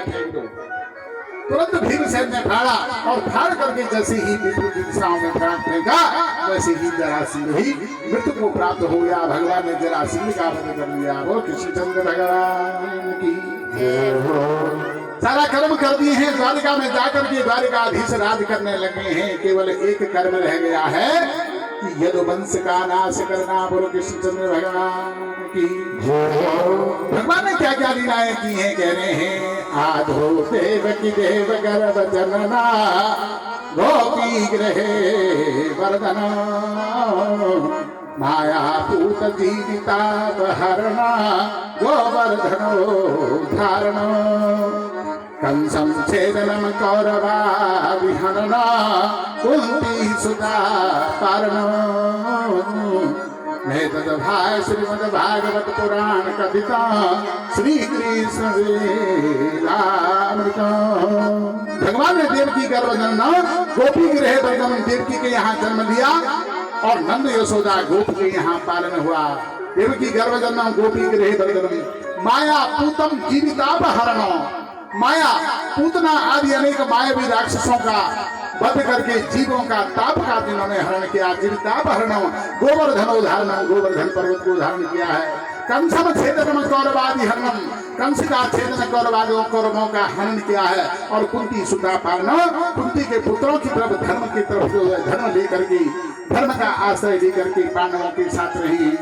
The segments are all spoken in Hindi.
फेंक दो। तुरंत भीमसेन ने फाड़ा और फाड़ करके जैसे ही विष्णु की दिशाओं में प्राण फेंका वैसे ही जरासंध भी मृत्यु को प्राप्त हो गया। भगवान ने जरासंध का वध कर लिया। वो कृष्णचंद्र भगवान की सारा कर्म कर दिए हैं। द्वारिका में जाकर के द्वारिकाधीश राज करने लगे हैं। केवल एक कर्म रह गया है कि यदुवंश का नाश करना। बोलो कृष्णचंद्र भगवान की। भगवान ने क्या क्या लीलाएं की हैं कह रहे हैं। आधो देवकी देव गर्भ जनना गोपी गृहे वर्धना माया पूत जीविता हरणा गोवर्धनो धारणो कंसं छेदनम कौरवा विहनना कुंती सुता पारणो। भाई श्रीमद भागवत पुराण कथिता श्री कृष्ण लीलामृत। भगवान ने देवकी गर्भ जनना गोपी गृह वर्धन देवकी के यहाँ जन्म लिया और नंद यशोदा गोप के यहाँ पालन हुआ। देवकी गर्भ जनना गोपी गृह वर्धन माया पूतम जीवितापहरण। माया पूतना आदि अनेक मायावी राक्षसों का वध करके जीवों का ताप का जिन्होंने हरण किया। जीवितापहरण गोवर्धनो धारणम गोवर्धन पर्वत को धारण किया है। कंसम छेदनम कौरवादि हरणम कंस का छेदन कौरवादियों कौरवों का हरण किया है। और कुंती सुता पालन कुंती के पुत्रों की तरफ धर्म की तरफ जो है धर्म लेकर के धर्म का आश्रय लेकर के पांडवों के साथ रही।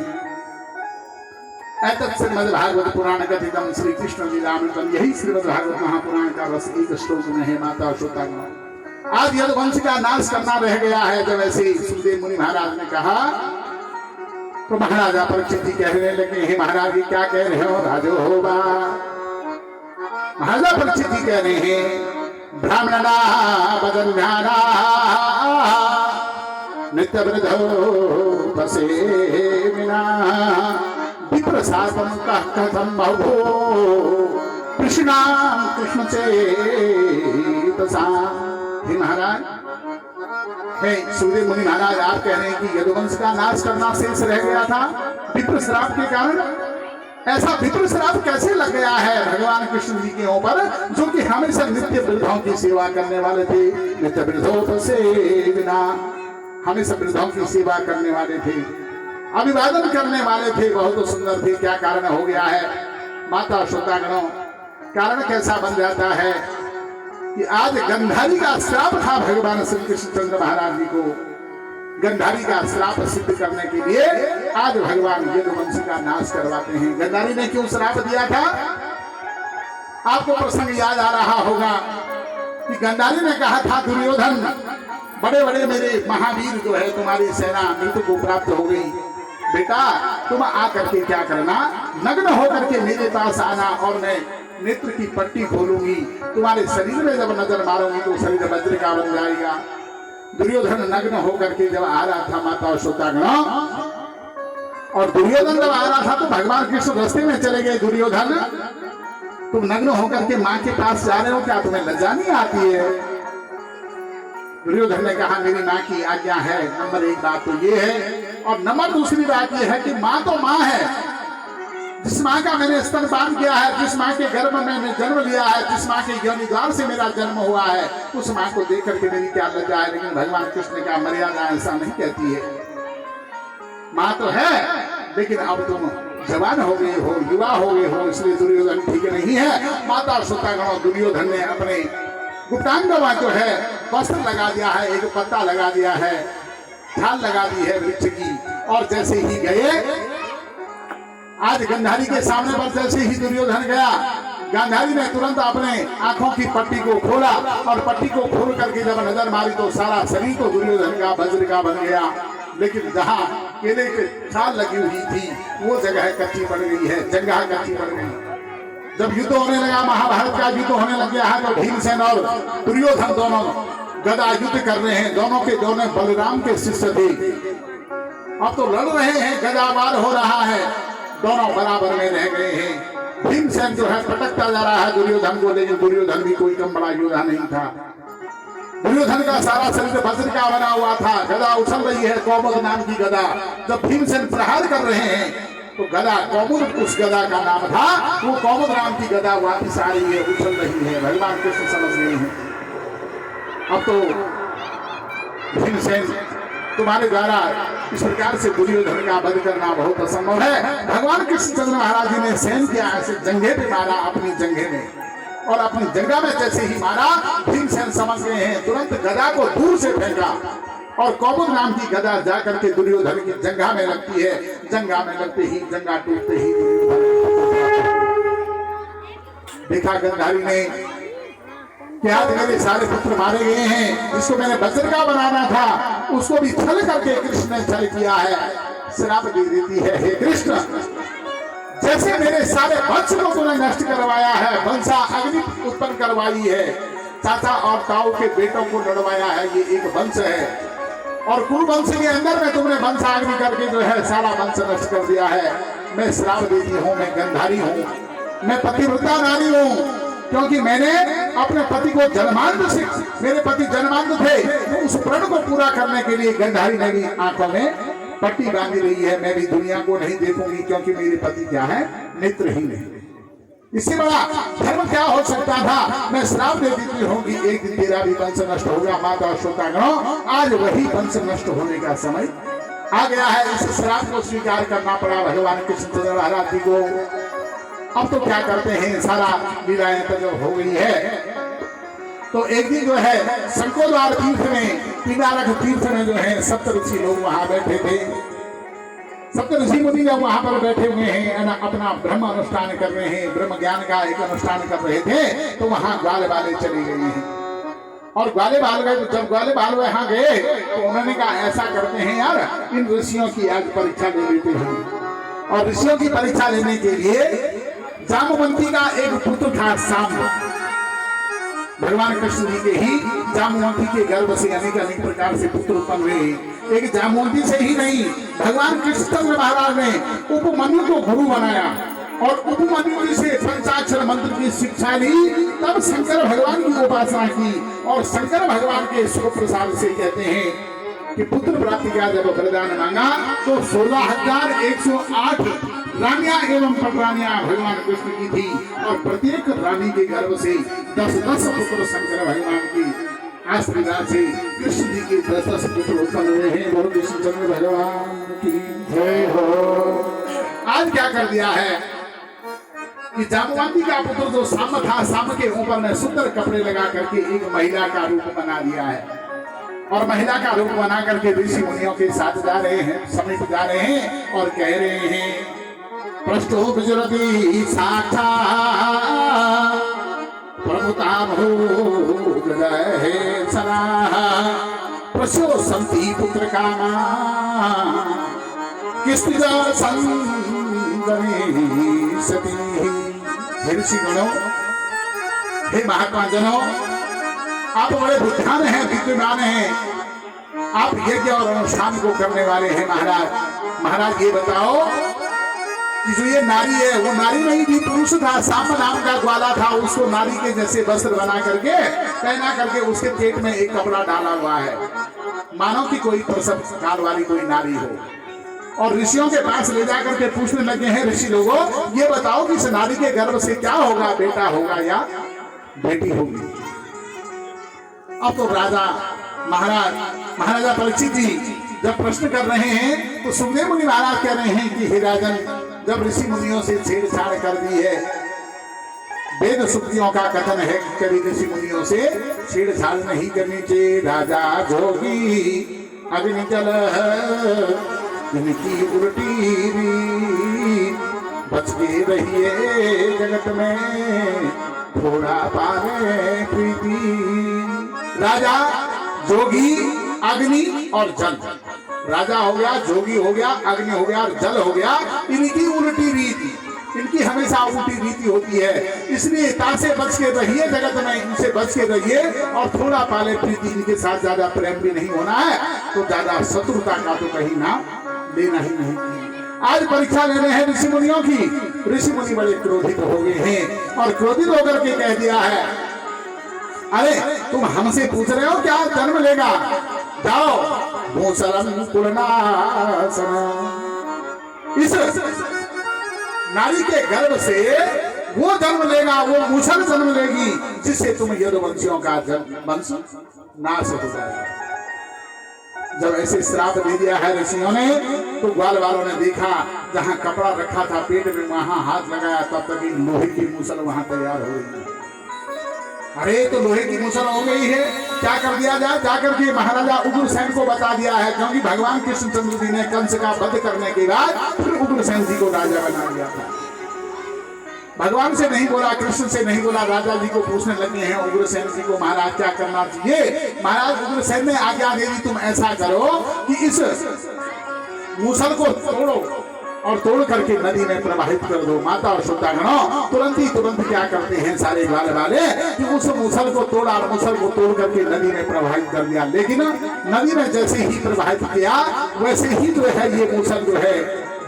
ऐतत् श्रीमद् भागवत पुराण कथितम श्री कृष्ण लीलामृतम। यही श्रीमद् भागवत महापुराण का रस एक श्लोक में है। माता श्रोतागण आज यदुवंश का नाश करना रह गया है। जब ऐसे सुखदेव मुनि महाराज ने कहा तो महाराजा परीक्षित जी कहने लगे हे महाराज जी क्या कह रहे हो राजो होगा। महाराजा परीक्षित जी कह रहे हैं ब्राह्मणा बदन्याना नित्य वृद्धो बसे विना विप्रसादम कथम बहु कृष्णा कृष्ण चेतसा। हे महाराज हे सुखदेव मुनि महाराज आप कह रहे हैं कि यदुवंश का नाश करना शेष रह गया था विप्र श्राप के कारण। ऐसा विप्र श्राप कैसे लग गया है भगवान कृष्ण जी के ऊपर जो कि हमेशा नित्य वृद्धों की सेवा करने वाले थे। नित्य वृद्धों से बिना हमेशा वृद्धों की सेवा करने वाले थे अभिवादन करने वाले थे बहुत सुंदर थे। क्या कारण हो गया है माता श्रोतागणों। कारण कैसा बन जाता है कि आज गंधारी का श्राप था भगवान श्री कृष्णचंद्र महाराज जी को। गंधारी का श्राप सिद्ध करने के लिए आज भगवान यदुवंश का नाश करवाते हैं। गंधारी ने क्यों श्राप दिया था आपको प्रसंग याद आ रहा होगा कि गंधारी ने कहा था दुर्योधन बड़े बड़े मेरे महावीर जो है तुम्हारी सेना मृत्यु को प्राप्त हो गई। बेटा तुम आकर के क्या करना नग्न होकर के मेरे पास आना और मैं नेत्र की पट्टी खोलूंगी। तुम्हारे शरीर में जब नजर मारूंगी तो शरीर वज्र का बन जाएगा। दुर्योधन नग्न होकर के जब आ रहा था माता श्रोतागण और दुर्योधन जब आ रहा था तो भगवान कृष्ण रास्ते में चले गए। दुर्योधन तुम नग्न होकर के माँ के पास जा रहे हो क्या तुम्हें लज्जा नहीं आती है। दुर्योधन ने कहा मेरी माँ की आज्ञा है। नंबर एक बात तो ये है और नंबर दूसरी बात ये है कि माँ तो माँ है। जिस माँ का मैंने स्तनपान किया है जिस माँ के गर्भ में मैंने जन्म लिया है जिस माँ के योनि द्वार से मेरा जन्म हुआ है उस माँ को देख करके मेरी क्या लज्जा है। लेकिन भगवान कृष्ण का मर्यादा ऐसा नहीं कहती है। माँ तो है लेकिन अब तुम जवान हो गए हो युवा हो गए हो इसलिए दुर्योधन ठीक नहीं है। माता श्रोतागणों दुर्योधन ने अपने गुप्तांगवा जो है वस्त्र लगा दिया है एक पत्ता लगा दिया है छाल लगा दी है वृक्ष की और जैसे ही गए आज गंधारी के सामने पर जैसे ही दुर्योधन गया गांधारी ने तुरंत अपने आंखों की पट्टी को खोला और पट्टी को खोल करके जब नजर मारी तो सारा शरीर तो दुर्योधन का वज्र का बन गया। लेकिन जहाँ केले के छाल लगी हुई थी वो जगह कच्ची पड़ गई है जगह कच्ची पड़ गई। जब युद्ध होने लगा महाभारत का युद्ध होने लग गया है तो भीमसेन और दुर्योधन दोनों गदा युद्ध कर रहे हैं। दोनों के दोनों बलराम के शिष्य थे। अब तो लड़ रहे हैं गदावार हो रहा है दोनों बराबर में रह गए हैं। भीमसेन जो है पटकता जा रहा है दुर्योधन को लेकिन दुर्योधन भी कोई कम बड़ा योद्धा नहीं था। दुर्योधन का सारा शरीर वज्र का बना हुआ था। गदा उछल रही है कौमुद नाम की गदा। जब भीमसेन प्रहार कर रहे हैं तो गदा कौमुद उस गदा का नाम था। वो कौमुद नाम की गदा वापिस आ रही है, उछल रही है। भगवान कृष्ण समझ गए हैं अब तो भीमसेन तुम्हारे द्वारा इस प्रकार से दुर्योधन का वध करना बहुत असंभव है। भगवान कृष्णचंद्र महाराज जी ने सेन किया, ऐसे जंघे पे मारा अपनी जंघे में, और अपनी जंघा में जैसे ही मारा भीमसेन समझ गए हैं, तुरंत गदा को दूर से फेंका और कौमुद नाम की गदा जाकर के दुर्योधन की जंघा में लगती है। जंघा में लगते ही, जंघा टूटते ही देखा गंधारी ने क्या मेरे सारे पुत्र मारे गए हैं, जिसको मैंने वज्र का बनाना था उसको भी छल करके कृष्ण ने छल किया है। श्राप दे देती है, हे कृष्ण जैसे मेरे सारे वंश को तूने नष्ट करवाया है, वंशा अग्नि उत्पन्न करवाई है, चाचा और ताऊ के बेटों को लड़वाया है, ये एक वंश है, और कुरुवंश के अंदर में तुमने वंशाग्नि करके जो है सारा वंश नष्ट कर दिया है। मैं श्राप देती हूँ, मैं गंधारी हूँ, मैं पतिव्रता नारी हूँ, क्योंकि मैंने अपने पति को जन्मांध से, मेरे पति जन्मांध थे, तो उस प्रण को पूरा करने के लिए गंधारी ने भी आंखों में पट्टी बांधी रही है। मैं भी दुनिया को नहीं देखूंगी, क्योंकि मेरे पति क्या है, नेत्रहीन है। इससे बड़ा धर्म क्या हो सकता था। मैं श्राप दे देती हूँ कि एक दिन तेरा भी वंश नष्ट होगा। माता अशोकागणों, आज वही वंश नष्ट होने का समय आ गया है। इस श्राप को स्वीकार करना पड़ा भगवान कृष्णचंद्र महाराज जी को। अब तो क्या करते हैं, सारा लीलाएं तो जब हो गई है, तो एक दिन जो है शंकोद्वार तीर्थ में, पिंगारक तीर्थ में जो है सप्त ऋषि लोग वहां बैठे थे। सप्त ऋषि मुनि जब वहां पर बैठे हुए हैं, अपना ब्रह्म अनुष्ठान कर रहे हैं, ब्रह्म ज्ञान का एक अनुष्ठान कर रहे थे, तो वहां ग्वाले बाले चले गए हैं। और ग्वाले बाल गए, जब ग्वाले बाल वहां गए तो उन्होंने कहा ऐसा करते हैं यार, इन ऋषियों की आज परीक्षा ले लेते हैं। और ऋषियों की परीक्षा लेने के लिए जामवंती का एक पुत्र था साम। भगवान कृष्ण जी के ही जामवंती के गर्भ से अनेक अनेक प्रकार से पुत्र उत्पन्न हुए। एक जामवंती से ही नहीं, भगवान कृष्णचंद्र महाराज ने उपमन्यु को गुरु बनाया और उपमन्यु जी से पंचाक्षर मंत्र की शिक्षा ली। तब शंकर भगवान की उपासना की और शंकर भगवान के सुख प्रसाद से कहते हैं कि पुत्र प्राप्ति का जब वरदान मांगा तो 16,108 रानियां एवं पटरानियां भगवान कृष्ण की थी, और प्रत्येक रानी के गर्भ से 10-10 पुत्र शंकर भगवान की आशीर्वाद से कृष्ण जी के 10-10 पुत्र उत्पन्न हुए हैं। बोलो कृष्णचंद्र भगवान की जय हो। आज क्या कर दिया है कि जामवंती का पुत्र जो साम था, साम के ऊपर में सुंदर कपड़े लगा करके एक महिला का रूप बना दिया है, और महिला का रूप बना करके ऋषि मुनियों के साथ जा रहे हैं, समीप जा रहे हैं और कह रहे हैं पृष्ठो गुजरती साक्षा प्रभुता भूगदहे सरा प्रसो संति पुत्र कामा किस्ति संगमे सती। हे ऋषि गणों, हे महात्मा जनों, आप बड़े बुद्धिमान हैं, विद्वान हैं, आप यज्ञ और अनुष्ठान को करने वाले हैं। महाराज ये बताओ कि जो ये नारी है वो नारी नहीं थी, पुरुष था। साम नाम का ग्वाला था, उसको नारी के जैसे वस्त्र बना करके पहना करके उसके पेट में एक कपड़ा डाला हुआ है, मानो कि कोई प्रसव काल वाली कोई नारी हो। और ऋषियों के पास ले जाकर के पूछने लगे हैं, ऋषि लोगों ये बताओ कि इस नारी के गर्भ से क्या होगा, बेटा होगा या बेटी होगी। अब तो महाराजा परीक्षित जी जब प्रश्न कर रहे हैं तो सुखदेव मुनि महाराज कह रहे हैं कि हे राजन, जब ऋषि मुनियों से छेड़छाड़ कर दी है, वेद सुक्तियों का कथन है कि कभी ऋषि मुनियों से छेड़छाड़ नहीं करनी चाहिए। राजा जोगी अग्नि जल इनकी उल्टी बच के रहिए जगत में थोड़ा पावे प्रीति। राजा जोगी अग्नि और जल, राजा हो गया, जोगी हो गया, अग्नि हो गया और जल हो गया, इनकी उल्टी रीति, इनकी हमेशा उल्टी रीति होती है। इसलिए तासे बच के रहिए जगत में, इनसे बच के रहिए और थोड़ा पाले प्रीति, इनके साथ ज्यादा प्रेम भी नहीं होना है, तो ज्यादा शत्रुता का तो कहीं नाम लेना ही नहीं। आज परीक्षा ले रहे हैं ऋषि मुनियों की। ऋषि मुनि बड़े क्रोधित हो गए हैं और क्रोधित होकर के कह दिया है, अरे तुम हमसे पूछ रहे हो क्या जन्म लेगा, जाओ भूसरम कुलनासन। इस नारी के गर्भ से वो जन्म लेगा, वो मूसल जन्म लेगी, जिससे तुम यदुवंशियों का वंश नाश हो जाएगा। जब ऐसे श्राप दे दिया है ऋषियों ने, तो ग्वाल वालों ने देखा जहां कपड़ा रखा था पेट में, वहां हाथ लगाया, तब तक लोहे की मूसल वहां तैयार हो गई। अरे तो लोहे की मूसल हो गई है, क्या कर दिया जाए? जाकर के महाराजा उग्रसेन को बता दिया है, क्योंकि भगवान कृष्णचंद्र जी ने कंस का वध करने के बाद फिर उग्रसेन जी को राजा बना दिया था। भगवान से नहीं बोला, कृष्ण से नहीं बोला, राजा जी को पूछने लगे हैं उग्रसेन जी को, महाराज क्या करना चाहिए? महाराज उग्रसेन ने आज्ञा दे दी, तुम ऐसा करो कि इस मूसल को तोड़ो और तोड़ करके नदी में प्रवाहित कर दो। माता और श्रोतागणों तुरंत क्या करते हैं सारे ग्वाल वाले कि उस मूसल को तोड़ा और मूसल को तोड़ करके नदी में प्रवाहित कर दिया। लेकिन नदी में जैसे ही प्रवाहित किया, वैसे ही जो है ये मूसल जो है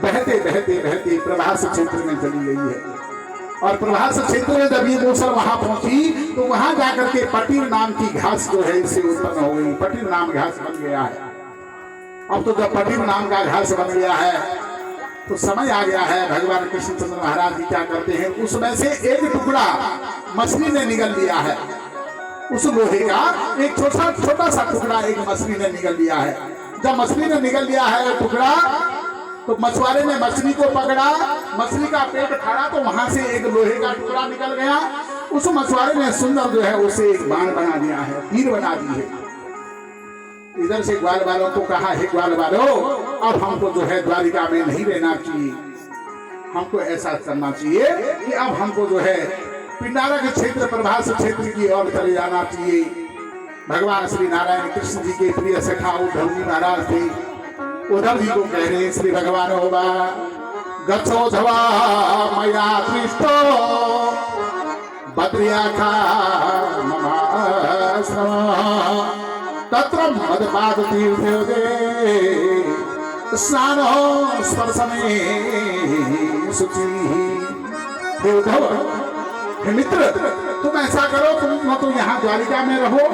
बहते बहते बहते प्रभास क्षेत्र में चली गई है। और प्रभास क्षेत्र में जब ये मूसल वहां पहुंची, तो वहां जाकर के पटीर नाम की घास जो है इससे उत्पन्न हो गई। पटीर नाम घास बन गया है। अब तो जब पटीर नाम का घास बन गया है, तो समय आ गया है, भगवान कृष्णचंद्र महाराज जी क्या करते हैं, उसमें से एक टुकड़ा मछली ने निगल लिया है। उस लोहे का एक छोटा सा टुकड़ा एक मछली ने निगल लिया है। जब मछली ने निगल लिया है टुकड़ा, तो मछुआरे ने मछली को पकड़ा, मछली का पेट फाड़ा, तो वहां से एक लोहे का टुकड़ा निकल गया। उस मछुआरे ने सुंदर जो है उसे एक बाण बना दिया है, तीर बना दी है। इधर से ग्वाल वालों को कहा, हे ग्वाल वालों, अब हमको जो है द्वारिका में नहीं रहना चाहिए, हमको ऐसा करना चाहिए कि अब हमको जो है पिंडारा के क्षेत्र प्रभास क्षेत्र की ओर चले जाना चाहिए। भगवान श्री नारायण कृष्ण जी के प्रिय सखा उद्धव जी महाराज थे, उद्धव जी को कह रहे श्री भगवान होगा गच्छो धवा मया दृष्टो बद्रियाखा ममाश्रम तत्र मदपाद तीर्थोदे स्नानो स्पर्शमे शुचि। हे उद्धव, हे मित्र, तुम ऐसा करो, तुम न तो यहाँ द्वारिका में रहो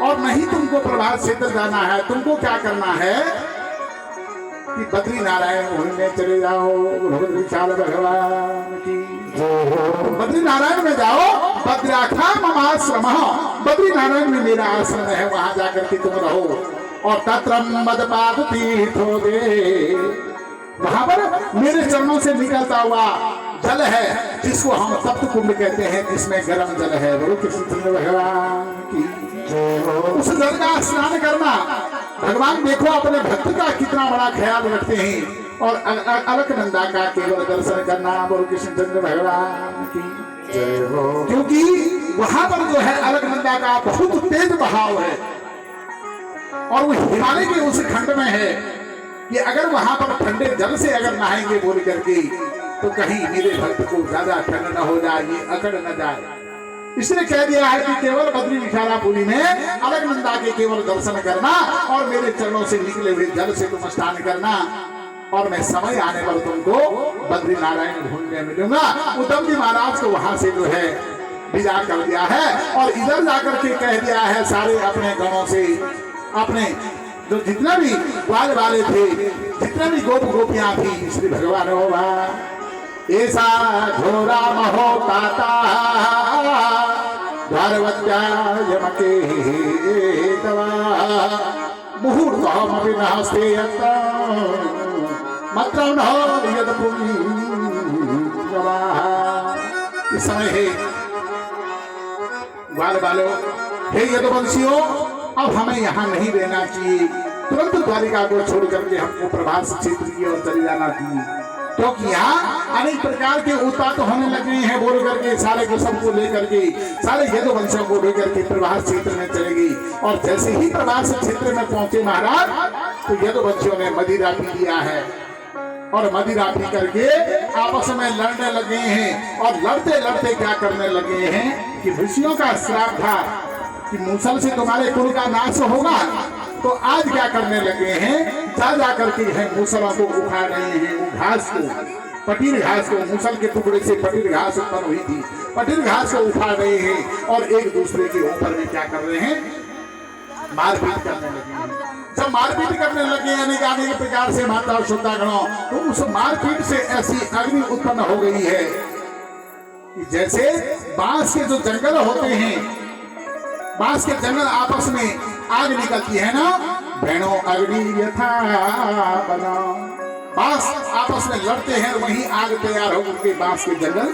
और नहीं तुमको प्रभास क्षेत्र जाना है। तुमको क्या करना है कि बद्री नारायण घूमने चले जाओ। विशाल भगवान की बद्री नारायण में जाओ। बद्राखा ममाश्रम, बद्री नारायण में मेरा आश्रम है, वहां जाकर के तुम रहो। और तत्र मदपाद तीर्थो दे, वहां पर मेरे चरणों से निकलता हुआ जल है, जिसको हम सप्त कुंड कहते हैं, जिसमें गर्म जल है। बोलो कृष्ण भगवान की। उस जल का स्नान करना। भगवान देखो अपने भक्त का कितना बड़ा ख्याल रखते हैं। और अलकनंदा का केवल दर्शन करना। बोलो कृष्णचंद्र भगवान की जय हो। क्योंकि वहां पर जो है अलकनंदा का बहुत तेज बहाव है, और वो हिमालय के उस खंड में है कि अगर वहां पर ठंडे जल से अगर नहाएंगे बोल करके, तो कहीं मेरे भक्त को ज्यादा ठंड न हो जाए, ये अकड़ न जाए। इसने कह दिया है कि केवल बद्री विशालापुरी में अलकनंदा के केवल दर्शन करना और मेरे चरणों से निकले हुए जल से तुम स्नान करना, और मैं समय आने पर तुमको बद्री नारायण ढूंढने मिलूंगा। उद्धव जी महाराज को वहां से जो है विदा कर दिया है, और इधर जाकर के कह दिया है सारे अपने गणों से, अपने जो जितना भी ग्वाल वाले थे, जितने भी गोप गोपियां थी, श्री भगवान होगा ऐसा घोरा महो ताता द्वारवत्या यमके तवा मुहूर्तमपि नास्ते मात्र यद इस समय है ग्वाल वालों, हे यदुवंशियों, अब हमें यहाँ नहीं रहना चाहिए। तुरंत द्वारिका को छोड़ करके हमको प्रभास क्षेत्र की ओर चले जाना चाहिए, क्योंकि यहाँ अनेक प्रकार के उत्पात होने लगे हैं। बोल करके सारे को सबको लेकर के, सारे यदुवंशियों को लेकर के प्रभास क्षेत्र में चले गई। और जैसे ही प्रभास क्षेत्र में पहुंचे महाराज, तो यदुवंशियों ने मदिरा पी लिया है, और मदिरा पी करके आपस में लड़ने लगे हैं। और लड़ते लड़ते क्या करने लगे हैं कि ऋषियों का श्राप था कि मूसल से तुम्हारे कुल का नाश होगा, तो आज क्या करने लगे हैं, जा करके है मूसलों को उखाड़ रहे हैं। वो घास को, पटीर घास को, मूसल के टुकड़े से पटीर घास उत्पन्न हुई थी, पटीर घास को उखाड़ रहे हैं और एक दूसरे के ऊपर में क्या कर रहे हैं, मारपीट करने लगे हैं। जब मारपीट करने लगे यानी कि अनेक प्रकार से माता और श्रोतागणों, तो उस मारपीट से ऐसी अग्नि उत्पन्न हो गई है कि जैसे बांस के जो जंगल होते हैं, बांस के जंगल आपस में आग निकलती है ना, बहनों अग्नि यथा बना, बांस आपस में लड़ते हैं और वहीं आग तैयार होकर के बांस के जंगल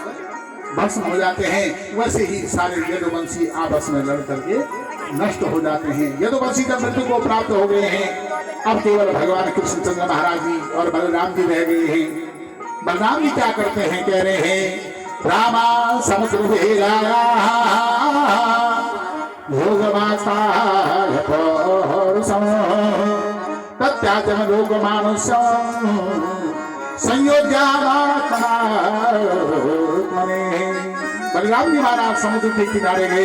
भस्म हो जाते हैं। वैसे ही सारे यदुवंशी आपस में लड़ करके नष्ट हो जाते हैं। यदुवंशी जब मृत्यु को प्राप्त हो गए हैं, अब केवल भगवान कृष्णचंद्र महाराज जी और बलराम जी रह गए हैं। बलराम जी क्या करते हैं, कह रहे हैं रामा समुद्र भेलाया भोग माता तत्याचम लोक मानुष्य संयोज्या। बलराम जी महाराज समुद्र के किनारे गए।